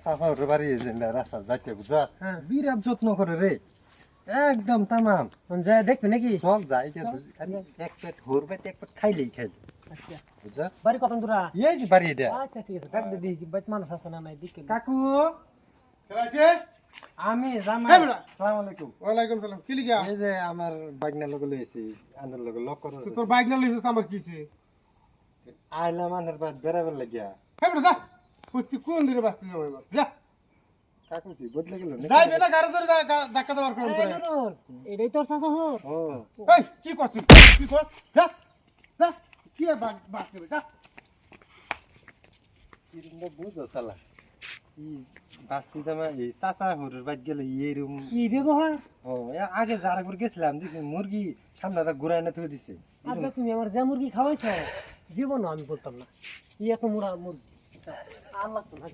চাচার বাড়ি রাস্তা যাইতে বুঝা হ্যাঁ। বিরাট যত্ন করে রে একদম তামাম যায় দেখবি নাকি? চল যাই এক পেট হরবে এক পেট খাইলেই খাইলে আচ্ছা বুঝা বাড়ি কত দূরা? এই যে বাড়ি এটা আচ্ছা ঠিক আছে, ডাক দে দেখি বাইত মানুষ আছে না নাই দেখি। কাকু কেরাইছে? আমি জামাই হ্যাঁ বেটা। আসসালামু আলাইকুম ওয়ালাইকুম সালাম। কি লিগা? এই যে আমার বাগনা লগে লইছি আন্ডার লগে লক করে তো তোর বাইক না লইছিস আমার কিছে? আইলাম আন্ডার বাদ বেরাবার লাগিয়া হ্যাঁ বেটা যা। কইছি কোন দিকে বাসতে যাবো এবার? যা। কাকু কি বদলে গেল নাকি? যাই বেটা গাড়ি ধরে ধাক্কা দেওয়ার কারণ এই করে। নুরুল, এটাই তোর চাচা হোক? ও এই কি করছিস? কি কর? যা। যা। কি আর বাস করে যা। কিরম বুঝো শালা ই বাস্তি জামা এই চাচা হরুর বাদ গেলে এরম কি ব্যবহার? ও আগে যার একবার গেছিলাম দেখি মুরগি সামনে ঘুরাই না তুই দিছে আজকে তুমি আমার যা মুরগি খাওয়াইছ জীবনও আমি বলতাম না। ই এত মুড়া মুরগি আর লাগতো না।